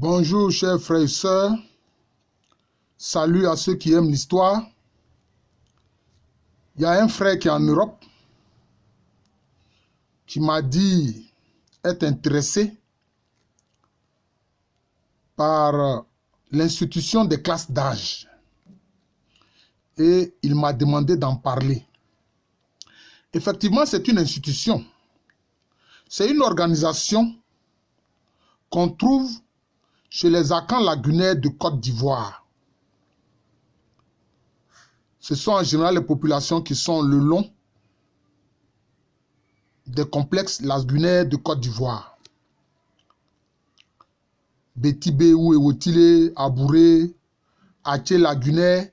Bonjour chers frères et sœurs, salut à ceux qui aiment l'histoire. Il y a un frère qui est en Europe qui m'a dit être intéressé par l'institution des classes d'âge et il m'a demandé d'en parler. Effectivement, c'est une institution, c'est une organisation qu'on trouve chez les Akans lagunaires de Côte d'Ivoire. Ce sont en général les populations qui sont le long des complexes lagunaires de Côte d'Ivoire. Bétibé ou Ewotile, Abouré, Aché lagunaire,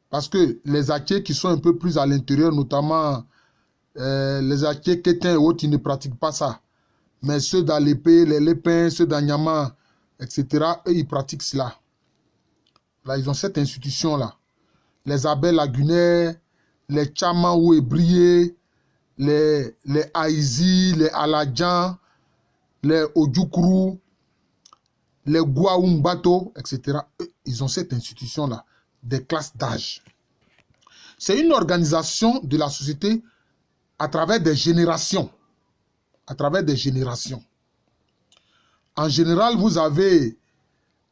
parce que les Aché qui sont un peu plus à l'intérieur, notamment les Aché Kétin et autres, ils ne pratiquent pas ça. Mais ceux d'Alépé, les Lépins, ceux d'Anyama, etc., eux, ils pratiquent cela. Là, ils ont cette institution-là. Les Abel lagunaires, les Tchama ou Ébrié, les Aïzi, les Aladjan, les Odjoukru, les Gouaoumbato, etc. Eux, ils ont cette institution-là, des classes d'âge. C'est une organisation de la société à travers des générations. À travers des générations. En général, vous avez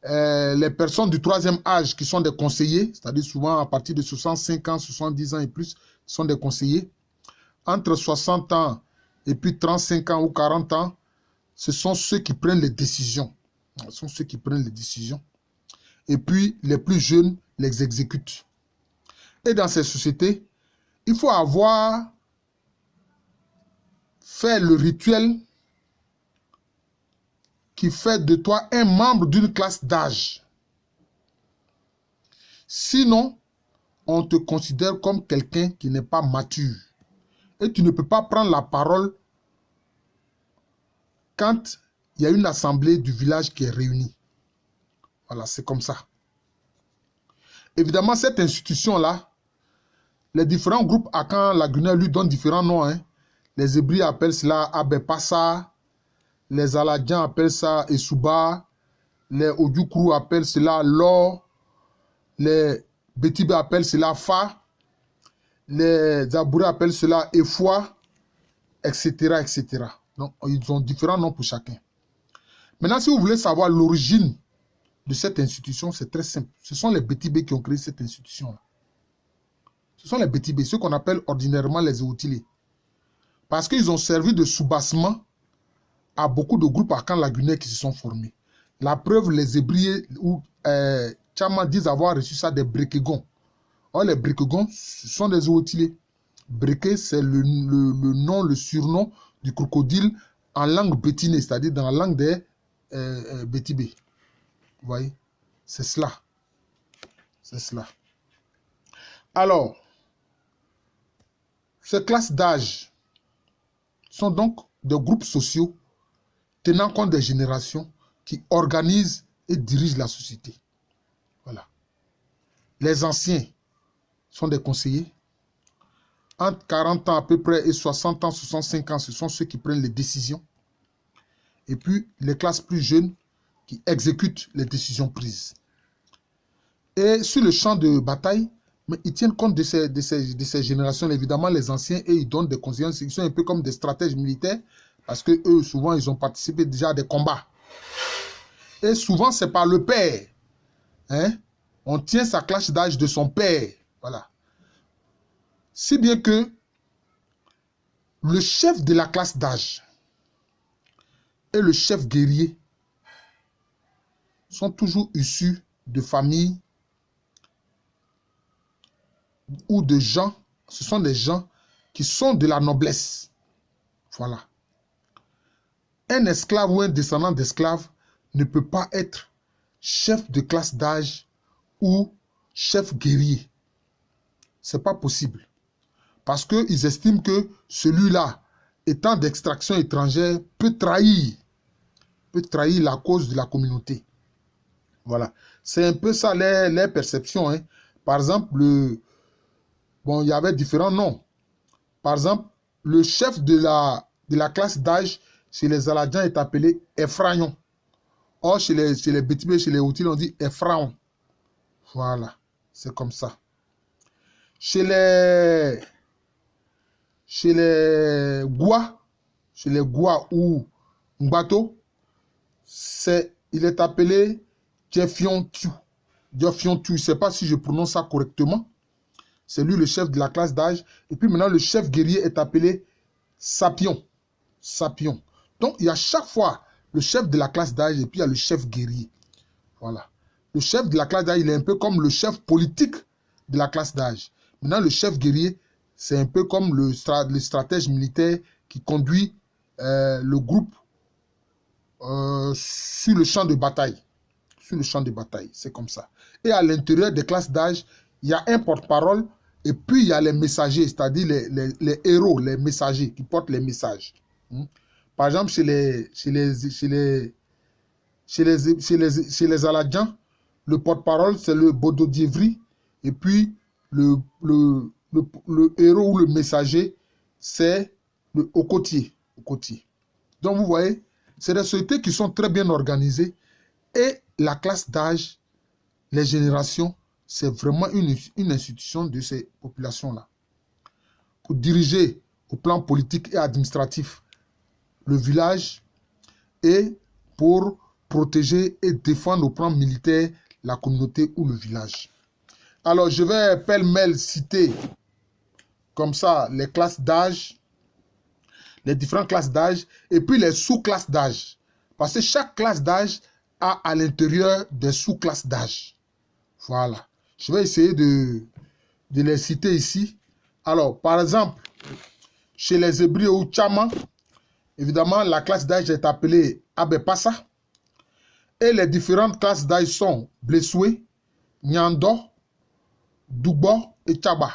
les personnes du troisième âge qui sont des conseillers, c'est-à-dire souvent à partir de 65 ans, 70 ans et plus, sont des conseillers. Entre 60 ans et puis 35 ans ou 40 ans, ce sont ceux qui prennent les décisions. Ce sont ceux qui prennent les décisions. Et puis, les plus jeunes les exécutent. Et dans ces sociétés, il faut avoir fait le rituel qui fait de toi un membre d'une classe d'âge. Sinon, on te considère comme quelqu'un qui n'est pas mature. Et tu ne peux pas prendre la parole quand il y a une assemblée du village qui est réunie. Voilà, c'est comme ça. Évidemment, cette institution-là, les différents groupes Akan lagunaires lui donnent différents noms. Hein. Les Hébreux appellent cela Abepassa. Les Aladjans appellent ça Essouba, les Odjoukru appellent cela Lor, les Bétibé appellent cela Fa, les Abouré appellent cela Efoi, etc., etc. Donc, ils ont différents noms pour chacun. Maintenant, si vous voulez savoir l'origine de cette institution, c'est très simple. Ce sont les Bétibé qui ont créé cette institution-là. Ce sont les Bétibé, ceux qu'on appelle ordinairement les Ewotilé. Parce qu'ils ont servi de soubassement à beaucoup de groupes Akan lagunaires qui se sont formés. La preuve, les Hébriers ou Tchama disent avoir reçu ça des Brekegons. Or, les Brekegons, ce sont des Ewotilé. Breke, c'est le nom, le surnom du crocodile en langue bétinée, c'est-à-dire dans la langue des Bétibé. Vous voyez? C'est cela. C'est cela. Alors, ces classes d'âge sont donc des groupes sociaux tenant compte des générations qui organisent et dirigent la société. Voilà. Les anciens sont des conseillers. Entre 40 ans à peu près et 60 ans, 65 ans, ce sont ceux qui prennent les décisions. Et puis, les classes plus jeunes qui exécutent les décisions prises. Et sur le champ de bataille, mais ils tiennent compte de ces générations. Évidemment, les anciens, et ils donnent des conseillers. Ils sont un peu comme des stratèges militaires. Parce que eux, souvent, ils ont participé déjà à des combats. Et souvent, c'est par le père. Hein? On tient sa classe d'âge de son père. Voilà. Si bien que le chef de la classe d'âge et le chef guerrier sont toujours issus de familles ou de gens. Ce sont des gens qui sont de la noblesse. Voilà. Un esclave ou un descendant d'esclave ne peut pas être chef de classe d'âge ou chef guerrier. Ce n'est pas possible. Parce qu'ils estiment que celui-là, étant d'extraction étrangère, peut trahir la cause de la communauté. Voilà. C'est un peu ça les perceptions. Hein. Par exemple, il y avait différents noms. Par exemple, le chef de la classe d'âge chez les Aladjans est appelé Ephraïon. Or, chez les Bétibé, chez les Outils, on dit Ephraon. Voilà, c'est comme ça. Chez les Goua ou Mbato, il est appelé Djefiontu. Djefiontu, je ne sais pas si je prononce ça correctement. C'est lui le chef de la classe d'âge. Et puis maintenant, le chef guerrier est appelé Sapion. Sapion. Donc, il y a chaque fois le chef de la classe d'âge et puis il y a le chef guerrier. Voilà. Le chef de la classe d'âge, il est un peu comme le chef politique de la classe d'âge. Maintenant, le chef guerrier, c'est un peu comme le stratège militaire qui conduit le groupe sur le champ de bataille. Sur le champ de bataille, c'est comme ça. Et à l'intérieur des classes d'âge, il y a un porte-parole et puis il y a les messagers, c'est-à-dire les héros, les messagers qui portent les messages. Par exemple, chez les Aladjans, le porte-parole, c'est le Bodo Dievri. Et puis, le héros ou le messager, c'est le Okotier. Donc, vous voyez, c'est des sociétés qui sont très bien organisées. Et la classe d'âge, les générations, c'est vraiment une institution de ces populations-là. Pour diriger au plan politique et administratif le village et pour protéger et défendre au plan militaire la communauté ou le village. Alors, je vais pêle-mêle citer comme ça les classes d'âge, les différentes classes d'âge et puis les sous-classes d'âge. Parce que chaque classe d'âge a à l'intérieur des sous-classes d'âge. Voilà. Je vais essayer de les citer ici. Alors, par exemple, chez les Hébreux ou Tchama, évidemment, la classe d'âge est appelée Abepassa. Et les différentes classes d'âge sont Blessoué, Nyando, Doubo et Tchaba.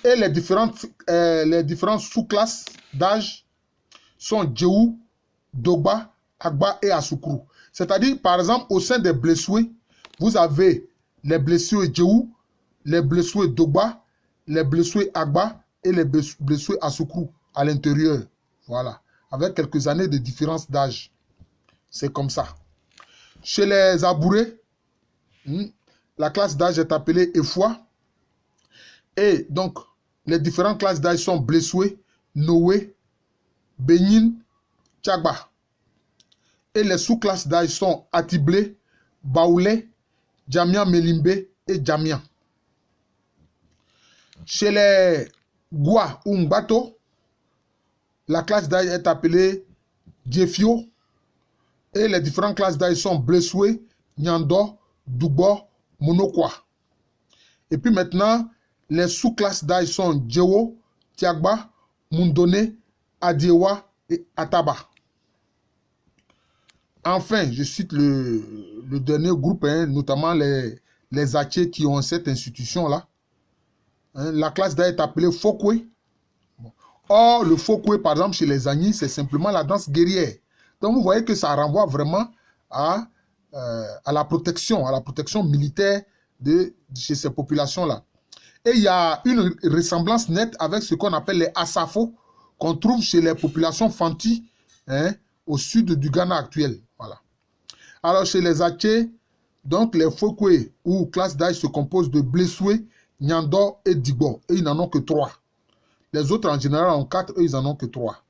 Et les différentes sous-classes d'âge sont Djéou, Dogba, Agba et Asoukrou. C'est-à-dire, par exemple, au sein des Blessoué, vous avez les Blessoué Djéou, les Blessoué Dogba, les Blessoué Agba et les Blessoué Asoukrou à l'intérieur. Voilà. Avec quelques années de différence d'âge. C'est comme ça. Chez les Abourés, la classe d'âge est appelée Efwa. Et donc, les différentes classes d'âge sont Blessoué, Noé, Benin, Tchagba. Et les sous-classes d'âge sont Atiblé, Baoulé, Djamia Melimbe et Djamia. Chez les Goua ou Mbato, la classe d'âge est appelée Djefio. Et les différentes classes d'âge sont Blessoué, Nyando, Doubo, Monokwa. Et puis maintenant, les sous-classes d'âge sont Djewo, Tiagba, Mundone, Adiewa et Ataba. Enfin, je cite le dernier groupe, notamment les Atché qui ont cette institution-là. La classe d'âge est appelée Fokwe. Or, le Fokwe, par exemple, chez les Agnis, c'est simplement la danse guerrière. Donc, vous voyez que ça renvoie vraiment à la protection militaire chez ces populations-là. Et il y a une ressemblance nette avec ce qu'on appelle les Asafo, qu'on trouve chez les populations Fanti, au sud du Ghana actuel. Voilà. Alors, chez les Atché, donc les Fokwe ou classe d'âge se composent de Blessoué, Nyando et Digbo. Et ils n'en ont que 3. Les autres, en général, en 4, eux, ils n'en ont que 3.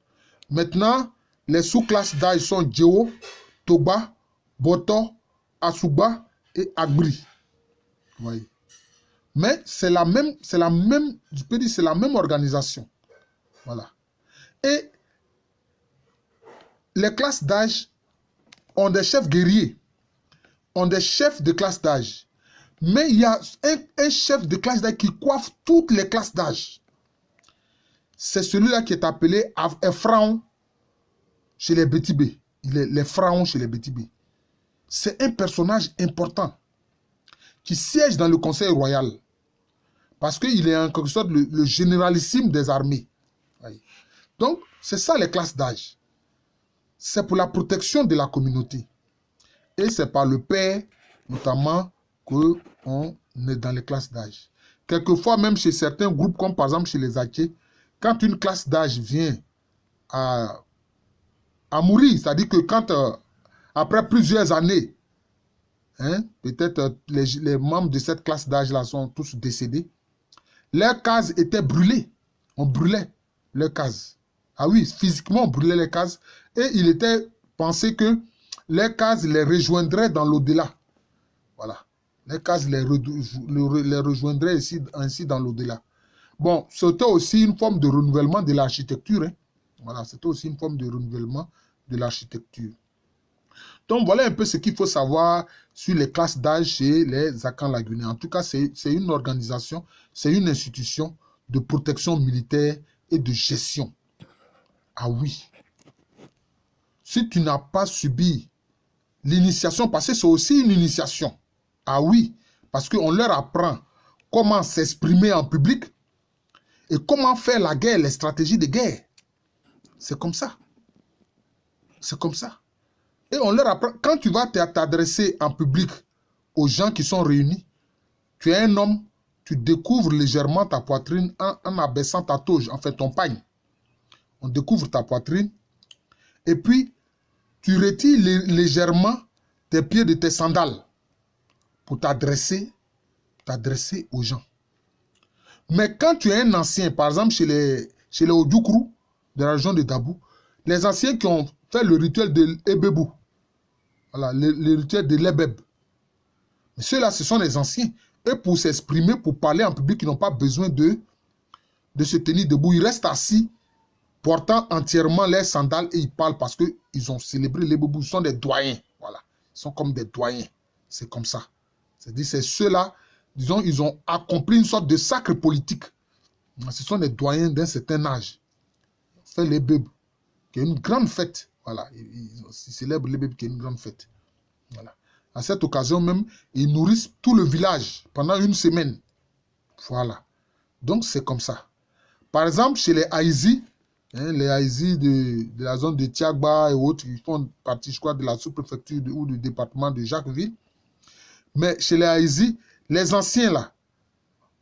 Maintenant, les sous-classes d'âge sont Djéo, Toba, Boto, Asuba et Agri. Vous voyez. Mais c'est la même, je peux dire, c'est la même organisation. Voilà. Et les classes d'âge ont des chefs guerriers, ont des chefs de classe d'âge. Mais il y a un chef de classe d'âge qui coiffe toutes les classes d'âge. C'est celui-là qui est appelé Ephraon chez les Bétibé. Il est les pharaons chez les Bétibé. C'est un personnage important qui siège dans le conseil royal. Parce qu'il est en quelque sorte le généralissime des armées. Donc, c'est ça les classes d'âge. C'est pour la protection de la communauté. Et c'est par le père, notamment, qu'on est dans les classes d'âge. Quelquefois, même chez certains groupes, comme par exemple chez les Atché, quand une classe d'âge vient à mourir, c'est-à-dire que quand après plusieurs années, hein, peut-être les membres de cette classe d'âge-là sont tous décédés, leurs cases étaient brûlées. On brûlait leurs cases. Ah oui, physiquement, on brûlait les cases. Et il était pensé que les cases les rejoindraient dans l'au-delà. Voilà. Les cases les rejoindraient ainsi dans l'au-delà. Bon, c'était aussi une forme de renouvellement de l'architecture. Hein. Voilà, c'était aussi une forme de renouvellement de l'architecture. Donc, voilà un peu ce qu'il faut savoir sur les classes d'âge chez les Akans lagunais. En tout cas, c'est une organisation, c'est une institution de protection militaire et de gestion. Ah oui. Si tu n'as pas subi l'initiation, parce que c'est aussi une initiation. Ah oui, parce qu'on leur apprend comment s'exprimer en public et comment faire la guerre, les stratégies de guerre. C'est comme ça. C'est comme ça. Et on leur apprend, quand tu vas t'adresser en public aux gens qui sont réunis, tu es un homme, tu découvres légèrement ta poitrine en abaissant ta toge, en fait ton pagne. On découvre ta poitrine et puis tu retires légèrement tes pieds de tes sandales pour t'adresser aux gens. Mais quand tu es un ancien, par exemple chez les Odjoukru, de la région de Dabou, les anciens qui ont fait le rituel de l'Ebebou, voilà, le rituel de l'Ebeb, ceux-là, ce sont les anciens. Et pour s'exprimer, pour parler en public, ils n'ont pas besoin de se tenir debout. Ils restent assis, portant entièrement leurs sandales et ils parlent parce qu'ils ont célébré l'Ebebou. Ils sont des doyens. Voilà. Ils sont comme des doyens. C'est comme ça. C'est-à-dire, c'est ceux-là, disons, ils ont accompli une sorte de sacre politique. Ce sont des doyens d'un certain âge. On fait l'Ebeb, qui est une grande fête. Voilà. Ils célèbrent l'Ebeb, qui est une grande fête. Voilà. À cette occasion même, ils nourrissent tout le village pendant une semaine. Voilà. Donc, c'est comme ça. Par exemple, chez les Haïzis, les Haïzis de la zone de Tiagba et autres, ils font partie, je crois, de la sous-préfecture ou du département de Jacquesville. Mais chez les Haïzis, les anciens, là,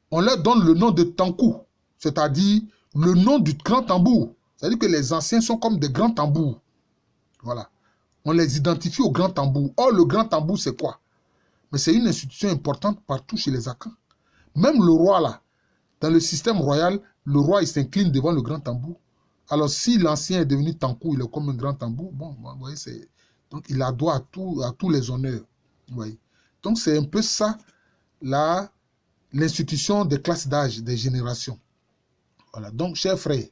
on leur donne le nom de Tankou, c'est-à-dire le nom du grand tambour. C'est-à-dire que les anciens sont comme des grands tambours. Voilà. On les identifie au grand tambour. Or, le grand tambour, c'est quoi? Mais c'est une institution importante partout chez les Akans. Même le roi, là, dans le système royal, le roi, il s'incline devant le grand tambour. Alors, si l'ancien est devenu Tankou, il est comme un grand tambour, bon, vous voyez, c'est... Donc, il a droit à tous les honneurs. Vous voyez. Donc, c'est un peu ça, l'institution des classes d'âge, des générations. Voilà. Donc, chers frères,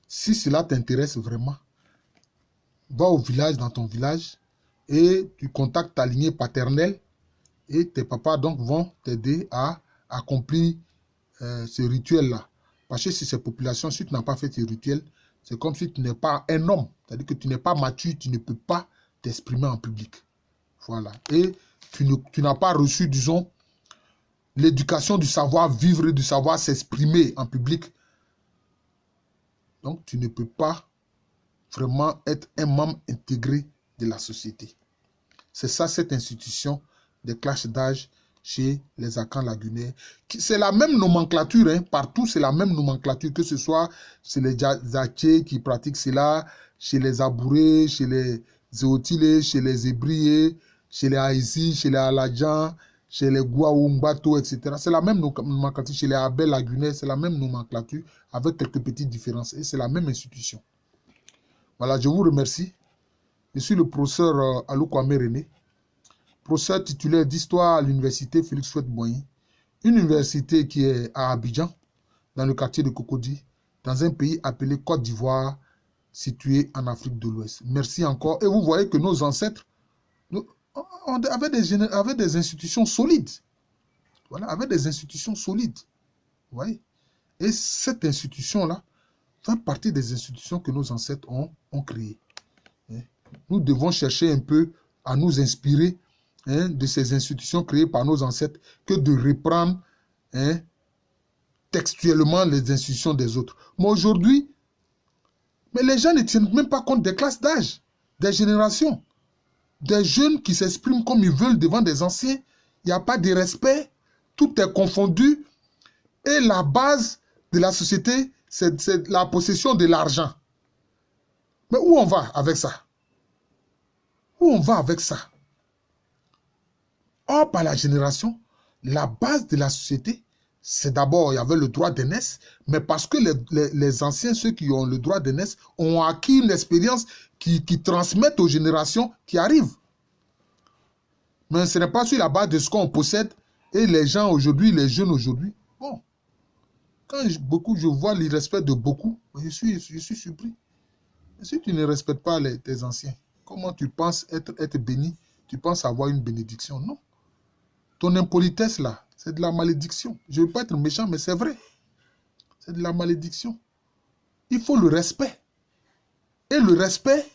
si cela t'intéresse vraiment, va au village, dans ton village, et tu contactes ta lignée paternelle, et tes papas donc vont t'aider à accomplir ce rituel-là. Parce que si ces populations, si tu n'as pas fait ce rituel, c'est comme si tu n'es pas un homme. C'est-à-dire que tu n'es pas mature, tu ne peux pas t'exprimer en public. Voilà. Et tu n'as pas reçu, disons, l'éducation du savoir-vivre et du savoir s'exprimer en public. Donc, tu ne peux pas vraiment être un membre intégré de la société. C'est ça, cette institution des classes d'âge chez les Akans lagunais. C'est la même nomenclature, hein, partout c'est la même nomenclature, que ce soit chez les Zatché qui pratiquent cela, chez les Abourés, chez les Zéotilés, chez les Ébriés, chez les Haïzis, chez les Aladjans, chez les Gouaoumbato, etc. C'est la même nomenclature, chez les Abel lagunais, c'est la même nomenclature, avec quelques petites différences, et c'est la même institution. Voilà, je vous remercie. Je suis le professeur Alou Kwame René, professeur titulaire d'histoire à l'université Félix Houphouët-Boigny, une université qui est à Abidjan, dans le quartier de Cocody, dans un pays appelé Côte d'Ivoire, situé en Afrique de l'Ouest. Merci encore. Et vous voyez que nos ancêtres avaient des institutions solides. Voilà, avaient des institutions solides. Vous voyez? Et cette institution-là fait partie des institutions que nos ancêtres ont créées. Nous devons chercher un peu à nous inspirer de ces institutions créées par nos ancêtres que de reprendre textuellement les institutions des autres. Mais aujourd'hui, les gens ne tiennent même pas compte des classes d'âge, des générations. Des jeunes qui s'expriment comme ils veulent devant des anciens. Il n'y a pas de respect. Tout est confondu. Et la base de la société, c'est la possession de l'argent. Mais où on va avec ça? Où on va avec ça? Or, par la génération, la base de la société, c'est d'abord, il y avait le droit d'aînesse, mais parce que les anciens, ceux qui ont le droit d'aînesse, ont acquis une expérience qui transmettent aux générations qui arrivent. Mais ce n'est pas sur la base de ce qu'on possède. Et les gens aujourd'hui, les jeunes aujourd'hui, bon, quand je vois l'irrespect de beaucoup, je suis surpris. Et si tu ne respectes pas tes anciens, comment tu penses être béni? Tu penses avoir une bénédiction? Non. Ton impolitesse là, c'est de la malédiction. Je ne veux pas être méchant, mais c'est vrai. C'est de la malédiction. Il faut le respect. Et le respect,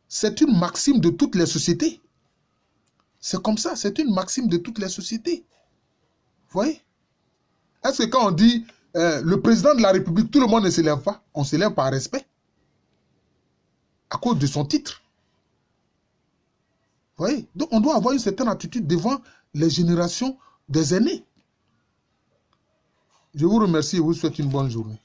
c'est une maxime de toutes les sociétés. C'est comme ça, c'est une maxime de toutes les sociétés. Vous voyez? Est-ce que quand on dit le président de la République, tout le monde ne se lève pas? On se lève par respect. À cause de son titre. Vous voyez? Donc on doit avoir une certaine attitude devant les générations des aînés. Je vous remercie et vous souhaite une bonne journée.